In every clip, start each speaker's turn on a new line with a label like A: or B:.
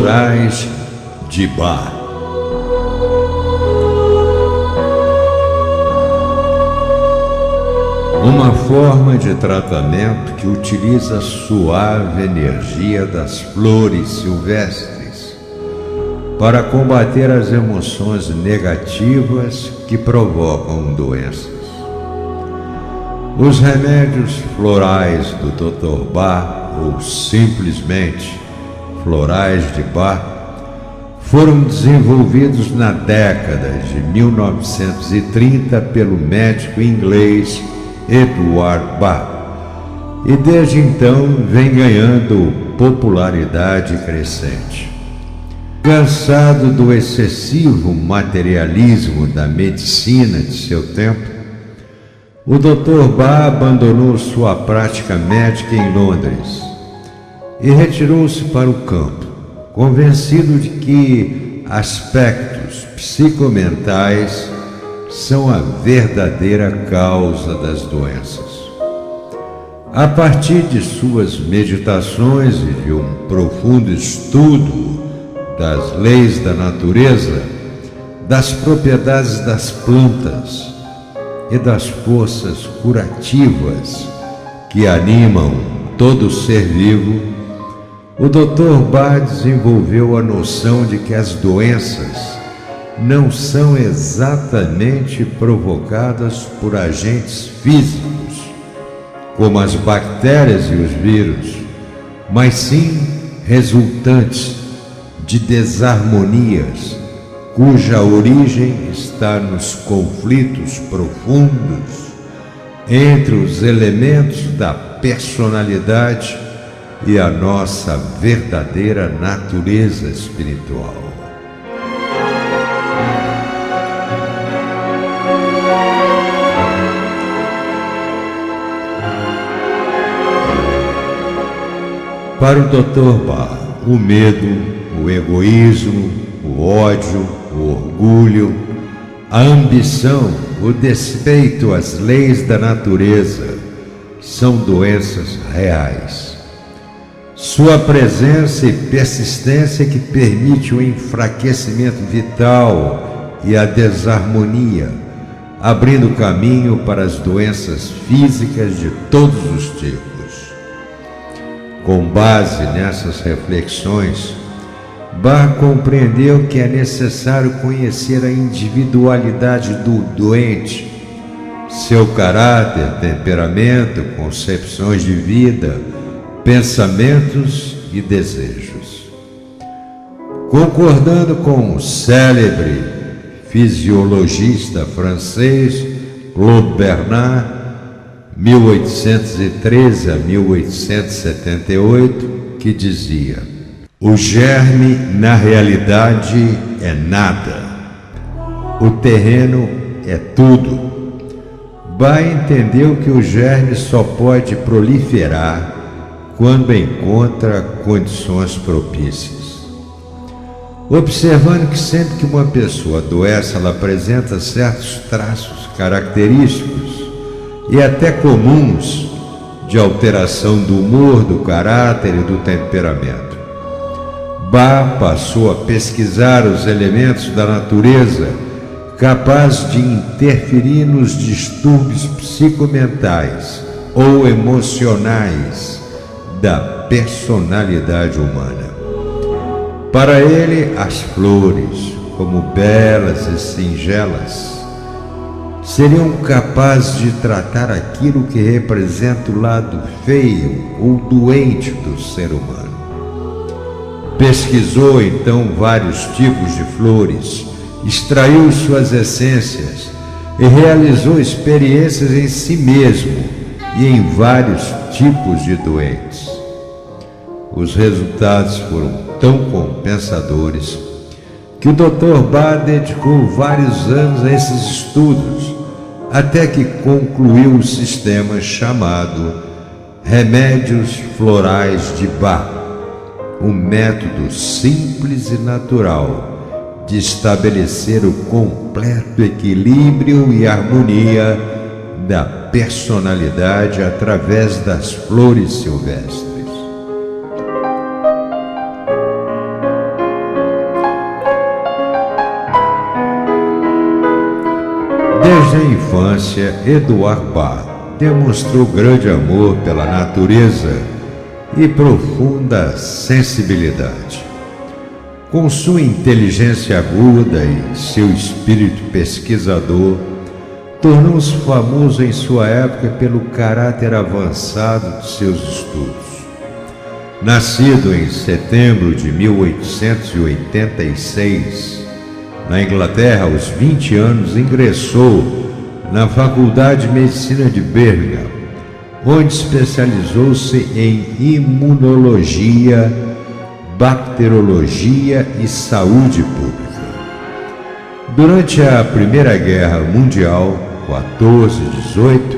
A: florais de Bach. Uma forma de tratamento que utiliza a suave energia das flores silvestres para combater as emoções negativas que provocam doenças. Os remédios florais do Dr. Bach, ou simplesmente florais de Bach, foram desenvolvidos na década de 1930 pelo médico inglês Edward Bach, e desde então vem ganhando popularidade crescente. Cansado do excessivo materialismo da medicina de seu tempo, o Dr. Bach abandonou sua prática médica em Londres e retirou-se para o campo, convencido de que aspectos psicomentais são a verdadeira causa das doenças. A partir de suas meditações e de um profundo estudo das leis da natureza, das propriedades das plantas e das forças curativas que animam todo ser vivo, o Dr. Bach desenvolveu a noção de que as doenças não são exatamente provocadas por agentes físicos, como as bactérias e os vírus, mas sim resultantes de desarmonias, cuja origem está nos conflitos profundos entre os elementos da personalidade e a nossa verdadeira natureza espiritual. Para o Dr. Bach, o medo, o egoísmo, o ódio, o orgulho, a ambição, o despeito às leis da natureza são doenças reais. Sua presença e persistência que permite o enfraquecimento vital e a desarmonia, abrindo caminho para as doenças físicas de todos os tipos. Com base nessas reflexões, Bach compreendeu que é necessário conhecer a individualidade do doente, seu caráter, temperamento, concepções de vida, pensamentos e desejos. Concordando com o célebre fisiologista francês Claude Bernard, 1813 a 1878, que dizia: o germe, na realidade, é nada. O terreno é tudo. Bach entendeu que o germe só pode proliferar quando encontra condições propícias. Observando que sempre que uma pessoa adoece, ela apresenta certos traços característicos e até comuns de alteração do humor, do caráter e do temperamento. Bach passou a pesquisar os elementos da natureza capazes de interferir nos distúrbios psicomentais ou emocionais da personalidade humana. Para ele, as flores, como belas e singelas, seriam capazes de tratar aquilo que representa o lado feio ou doente do ser humano. Pesquisou então vários tipos de flores, extraiu suas essências e realizou experiências em si mesmo e em vários tipos de doentes. Os resultados foram tão compensadores que o Dr. Bach dedicou vários anos a esses estudos, até que concluiu o sistema chamado Remédios Florais de Bach, um método simples e natural de estabelecer o completo equilíbrio e harmonia da personalidade através das flores silvestres. Desde a infância, Eduard Bach demonstrou grande amor pela natureza e profunda sensibilidade. Com sua inteligência aguda e seu espírito pesquisador, tornou-se famoso em sua época pelo caráter avançado de seus estudos. Nascido em setembro de 1886, na Inglaterra, aos 20 anos, ingressou na Faculdade de Medicina de Birmingham, onde especializou-se em imunologia, bacteriologia e saúde pública. Durante a Primeira Guerra Mundial, 14-18,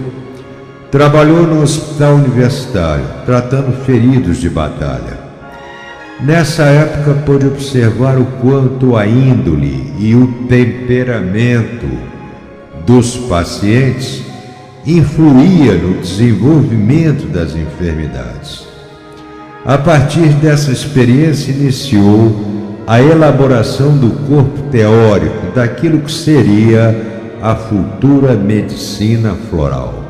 A: trabalhou no hospital universitário, tratando feridos de batalha. Nessa época, pôde observar o quanto a índole e o temperamento dos pacientes influía no desenvolvimento das enfermidades. A partir dessa experiência, iniciou a elaboração do corpo teórico daquilo que seria a futura medicina floral.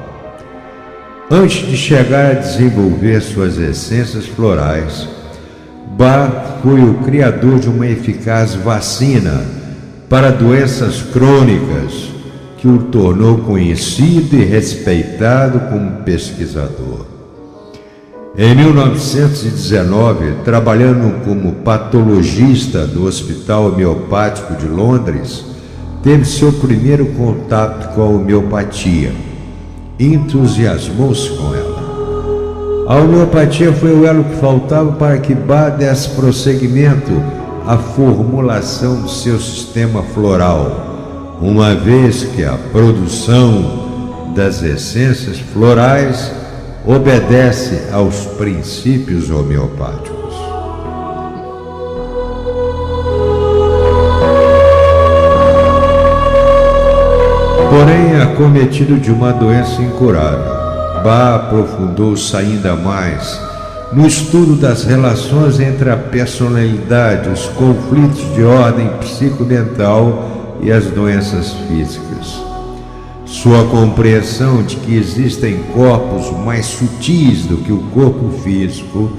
A: Antes de chegar a desenvolver suas essências florais, Bach foi o criador de uma eficaz vacina para doenças crônicas, que o tornou conhecido e respeitado como pesquisador. Em 1919, trabalhando como patologista do Hospital Homeopático de Londres, teve seu primeiro contato com a homeopatia. Entusiasmou-se com ela. A homeopatia foi o elo que faltava para que Bach desse prosseguimento à formulação do seu sistema floral, uma vez que a produção das essências florais obedece aos princípios homeopáticos. Porém, acometido de uma doença incurável, Bach aprofundou-se ainda mais no estudo das relações entre a personalidade, os conflitos de ordem psicomental e as doenças físicas. Sua compreensão de que existem corpos mais sutis do que o corpo físico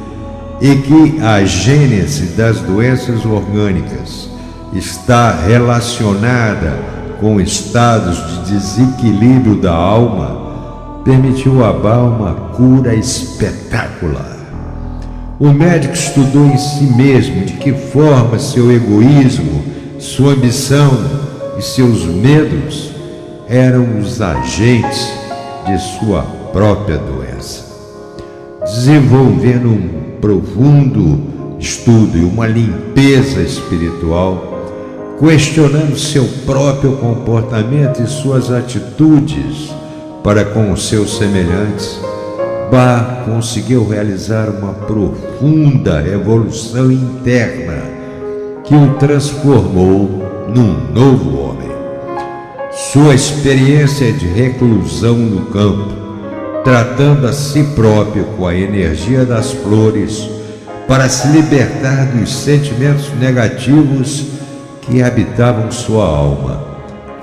A: e que a gênese das doenças orgânicas está relacionada com estados de desequilíbrio da alma, permitiu a Bach uma cura espetacular. O médico estudou em si mesmo de que forma seu egoísmo, sua ambição e seus medos eram os agentes de sua própria doença. Desenvolvendo um profundo estudo e uma limpeza espiritual, questionando seu próprio comportamento e suas atitudes para com os seus semelhantes, Bach conseguiu realizar uma profunda evolução interna que o transformou num novo homem. Sua experiência de reclusão no campo, tratando a si próprio com a energia das flores para se libertar dos sentimentos negativos que habitavam sua alma,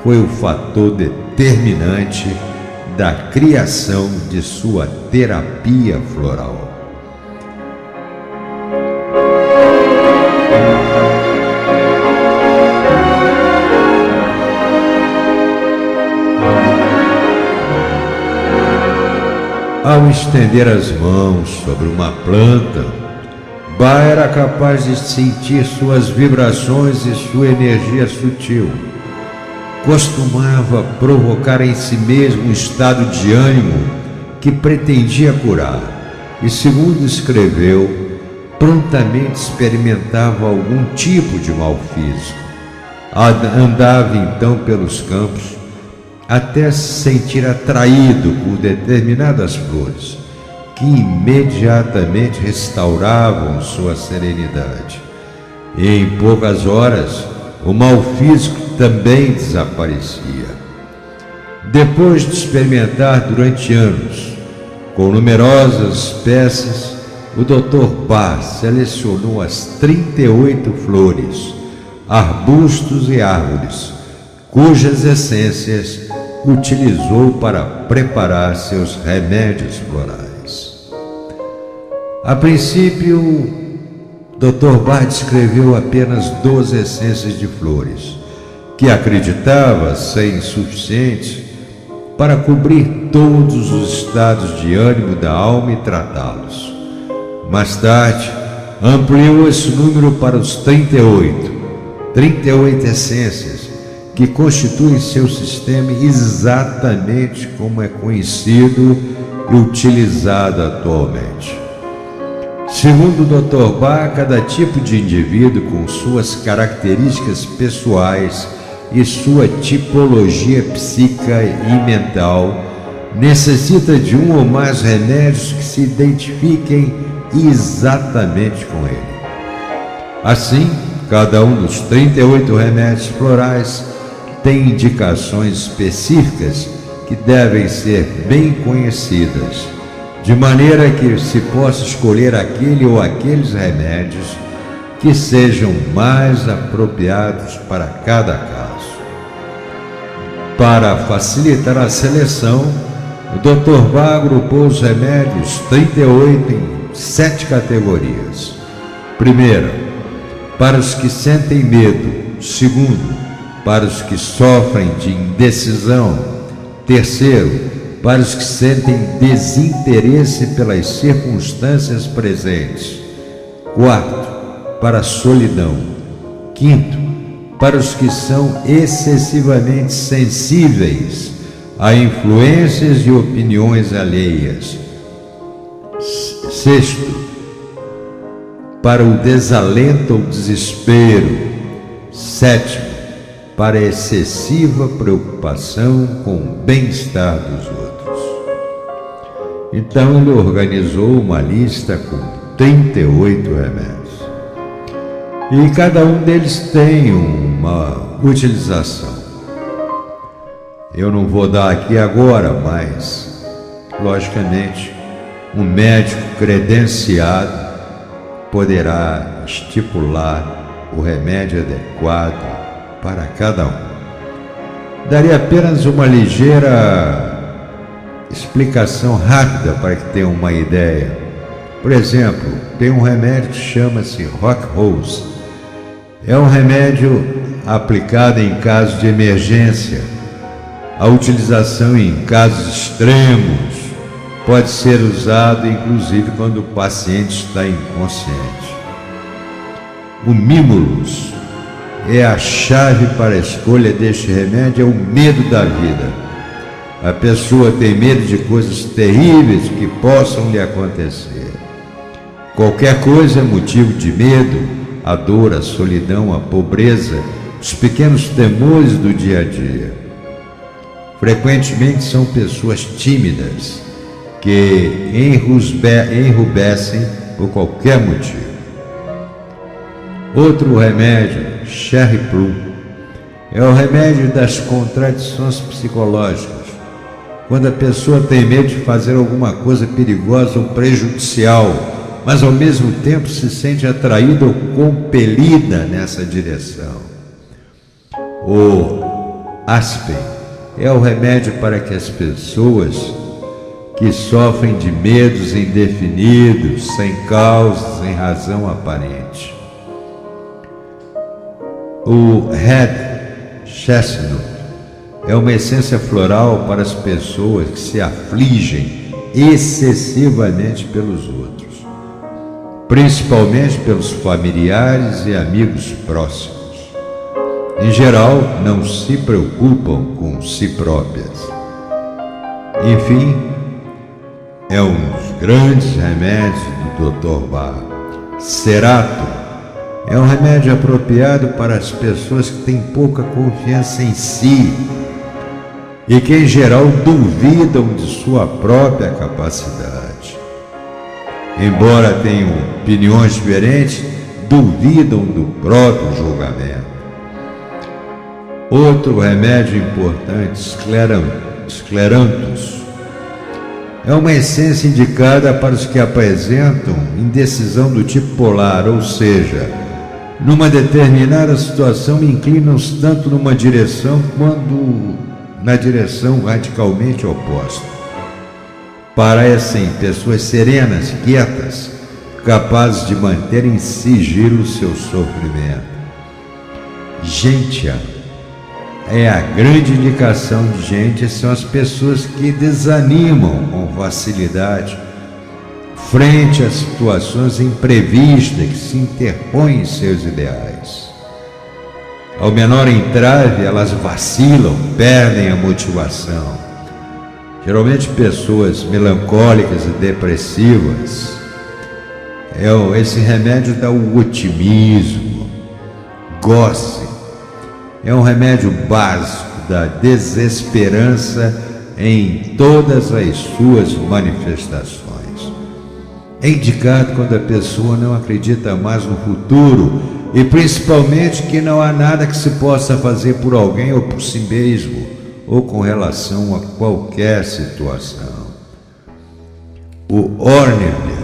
A: foi o fator determinante da criação de sua terapia floral. Ao estender as mãos sobre uma planta, Bach era capaz de sentir suas vibrações e sua energia sutil. Costumava provocar em si mesmo um estado de ânimo que pretendia curar e, segundo escreveu, prontamente experimentava algum tipo de mal físico. Andava então pelos campos até se sentir atraído por determinadas flores, que imediatamente restauravam sua serenidade. E em poucas horas, o mal físico também desaparecia. Depois de experimentar durante anos com numerosas espécies, o Dr. Bach selecionou as 38 flores, arbustos e árvores, cujas essências utilizou para preparar seus remédios florais. A princípio, Dr. Bach descreveu apenas 12 essências de flores, que acreditava serem suficientes para cobrir todos os estados de ânimo da alma e tratá-los. Mais tarde, ampliou esse número para os 38 essências, que constituem seu sistema exatamente como é conhecido e utilizado atualmente. Segundo o Dr. Bach, cada tipo de indivíduo com suas características pessoais e sua tipologia psíquica e mental necessita de um ou mais remédios que se identifiquem exatamente com ele. Assim, cada um dos 38 remédios florais tem indicações específicas que devem ser bem conhecidas, de maneira que se possa escolher aquele ou aqueles remédios que sejam mais apropriados para cada caso. Para facilitar a seleção, o Dr. Bach agrupou os remédios 38 em 7 categorias. Primeiro, para os que sentem medo. Segundo, para os que sofrem de indecisão. Terceiro, para os que sentem desinteresse pelas circunstâncias presentes. Quarto, para a solidão. Quinto, para os que são excessivamente sensíveis a influências e opiniões alheias. Sexto, para o desalento ou desespero. Sétimo, para a excessiva preocupação com o bem-estar dos outros. Então ele organizou uma lista com 38 remédios. E cada um deles tem uma utilização. Eu não vou dar aqui agora, mas, logicamente, um médico credenciado poderá estipular o remédio adequado para cada um. Darei apenas uma ligeira explicação rápida para que tenham uma ideia. Por exemplo, tem um remédio que chama-se Rock Rose. É um remédio aplicado em casos de emergência. A utilização em casos extremos pode ser usado inclusive quando o paciente está inconsciente. O Mimulus é a chave para a escolha deste remédio, é o medo da vida. A pessoa tem medo de coisas terríveis que possam lhe acontecer. Qualquer coisa é motivo de medo, a dor, a solidão, a pobreza, os pequenos temores do dia a dia. Frequentemente são pessoas tímidas que enrubescem por qualquer motivo. Outro remédio, Cherry Plum, é o remédio das contradições psicológicas. Quando a pessoa tem medo de fazer alguma coisa perigosa ou prejudicial, mas ao mesmo tempo se sente atraída ou compelida nessa direção. O Aspen é o remédio para que as pessoas que sofrem de medos indefinidos, sem causa, sem razão aparente. O Red Chestnut é uma essência floral para as pessoas que se afligem excessivamente pelos outros, principalmente pelos familiares e amigos próximos. Em geral, não se preocupam com si próprias. Enfim, é um dos grandes remédios do Dr. Bach. Cerato é um remédio apropriado para as pessoas que têm pouca confiança em si e que, em geral, duvidam de sua própria capacidade. Embora tenham opiniões diferentes, duvidam do próprio julgamento. Outro remédio importante, Scleranthus, é uma essência indicada para os que apresentam indecisão do tipo polar, ou seja, numa determinada situação inclinam-se tanto numa direção na direção radicalmente oposta. Parecem pessoas serenas, quietas, capazes de manter em sigilo o seu sofrimento. Gente, a grande indicação de gente são as pessoas que desanimam com facilidade frente a situações imprevistas que se interpõem em seus ideais. Ao menor entrave, elas vacilam, perdem a motivação. Geralmente pessoas melancólicas e depressivas. Esse remédio dá o otimismo. Goce. É um remédio básico da desesperança em todas as suas manifestações. É indicado quando a pessoa não acredita mais no futuro e principalmente que não há nada que se possa fazer por alguém ou por si mesmo ou com relação a qualquer situação. O Orniv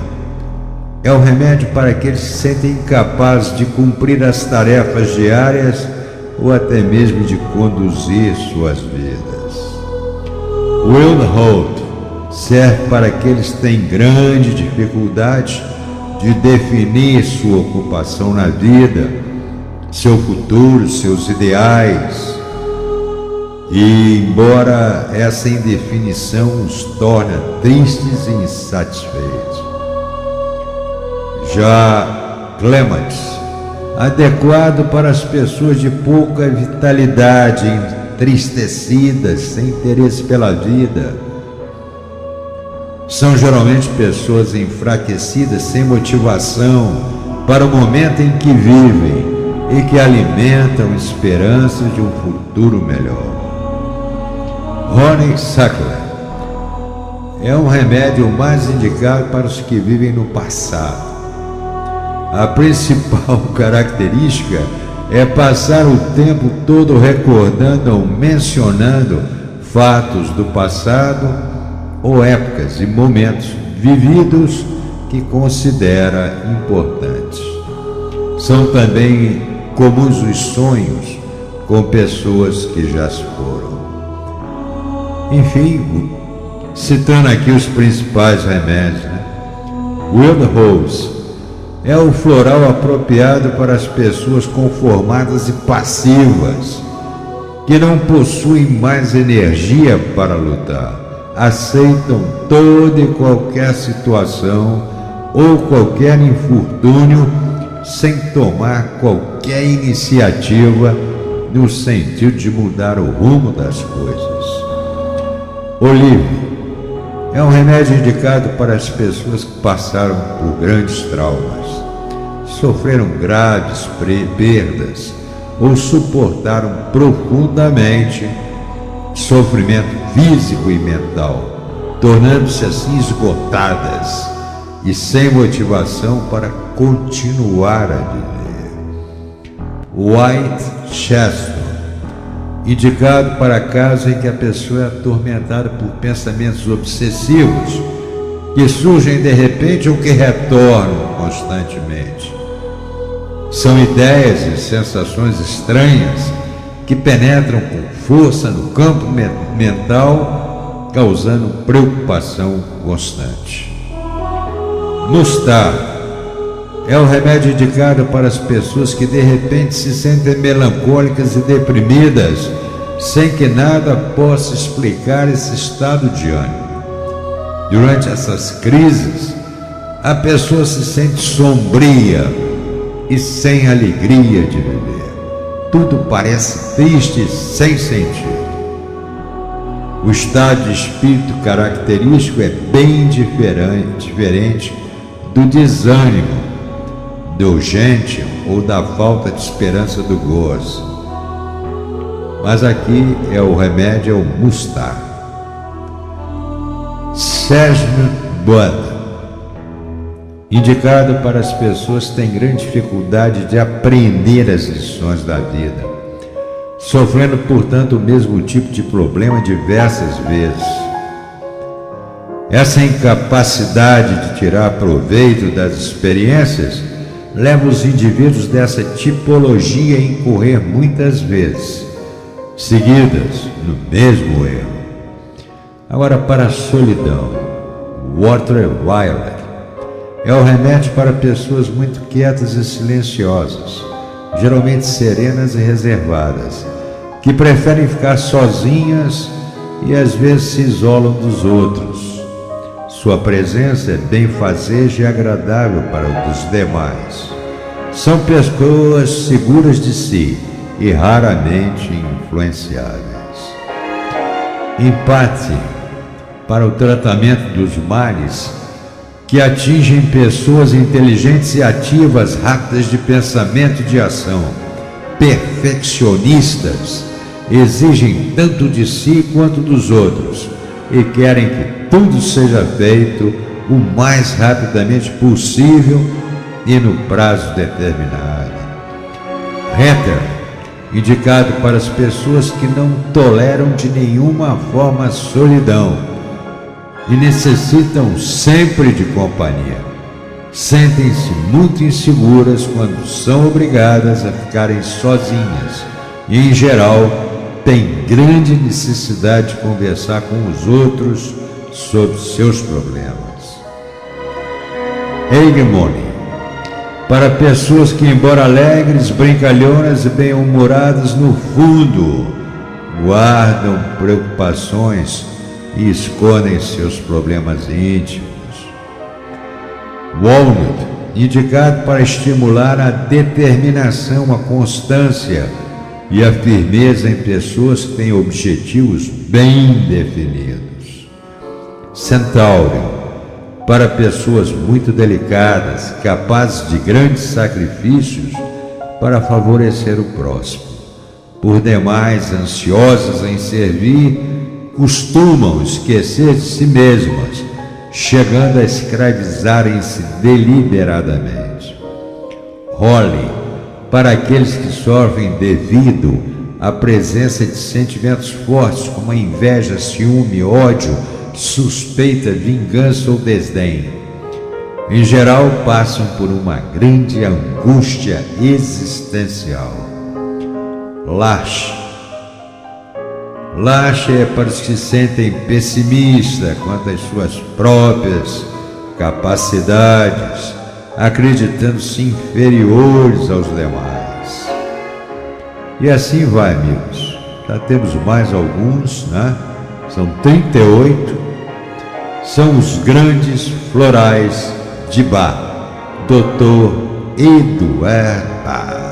A: é um remédio para aqueles que se sentem incapazes de cumprir as tarefas diárias ou até mesmo de conduzir suas vidas. O Wildhold serve para aqueles que têm grande dificuldade de definir sua ocupação na vida, seu futuro, seus ideais. E embora essa indefinição os torne tristes e insatisfeitos. Já Clements, adequado para as pessoas de pouca vitalidade, entristecidas, sem interesse pela vida. São geralmente pessoas enfraquecidas, sem motivação para o momento em que vivem e que alimentam esperanças de um futuro melhor. Honeysuckle é um remédio mais indicado para os que vivem no passado. A principal característica é passar o tempo todo recordando ou mencionando fatos do passado ou épocas e momentos vividos que considera importantes. São também comuns os sonhos com pessoas que já se foram. Enfim, citando aqui os principais remédios, Wildhold é o floral apropriado para as pessoas conformadas e passivas, que não possuem mais energia para lutar. Aceitam toda e qualquer situação ou qualquer infortúnio sem tomar qualquer iniciativa no sentido de mudar o rumo das coisas. Olive é um remédio indicado para as pessoas que passaram por grandes traumas, sofreram graves perdas ou suportaram profundamente sofrimento físico e mental, tornando-se assim esgotadas e sem motivação para continuar a viver. White Chestnut, indicado para casos em que a pessoa é atormentada por pensamentos obsessivos que surgem de repente ou que retornam constantemente. São ideias e sensações estranhas que penetram com força no campo mental, causando preocupação constante. Mustar é o remédio indicado para as pessoas que de repente se sentem melancólicas e deprimidas, sem que nada possa explicar esse estado de ânimo. Durante essas crises, a pessoa se sente sombria e sem alegria de viver. Tudo parece triste e sem sentido. O estado de espírito característico é bem diferente do desânimo, do urgente ou da falta de esperança do gozo. Mas aqui o remédio é o Mustar. Sesame Bud, indicado para as pessoas que têm grande dificuldade de aprender as lições da vida, sofrendo, portanto, o mesmo tipo de problema diversas vezes. Essa incapacidade de tirar proveito das experiências leva os indivíduos dessa tipologia a incorrer muitas vezes seguidas no mesmo erro. Agora, para a solidão, Walter Wilder é o remédio para pessoas muito quietas e silenciosas, geralmente serenas e reservadas, que preferem ficar sozinhas e às vezes se isolam dos outros. Sua presença é benfazeja e agradável para os demais. São pessoas seguras de si e raramente influenciáveis. Empate para o tratamento dos males que atingem pessoas inteligentes e ativas, rápidas de pensamento e de ação, perfeccionistas, exigem tanto de si quanto dos outros e querem que tudo seja feito o mais rapidamente possível e no prazo determinado. Heather, indicado para as pessoas que não toleram de nenhuma forma a solidão e necessitam sempre de companhia. Sentem-se muito inseguras quando são obrigadas a ficarem sozinhas e, em geral, têm grande necessidade de conversar com os outros sobre seus problemas. Hegemony, para pessoas que, embora alegres, brincalhonas e bem-humoradas, no fundo guardam preocupações e escondem seus problemas íntimos. Walnut, indicado para estimular a determinação, a constância e a firmeza em pessoas que têm objetivos bem definidos. Centauro, para pessoas muito delicadas, capazes de grandes sacrifícios para favorecer o próximo. Por demais ansiosas em servir, costumam esquecer de si mesmas, chegando a escravizarem-se deliberadamente. Holly, para aqueles que sofrem devido à presença de sentimentos fortes como a inveja, ciúme, ódio, suspeita, vingança ou desdém. Em geral, passam por uma grande angústia existencial. Lash é para os que se sentem pessimistas quanto às suas próprias capacidades, acreditando-se inferiores aos demais. E assim vai, amigos. Já temos mais alguns, né? São 38. São os grandes florais de Bach, Dr. Eduard Bach.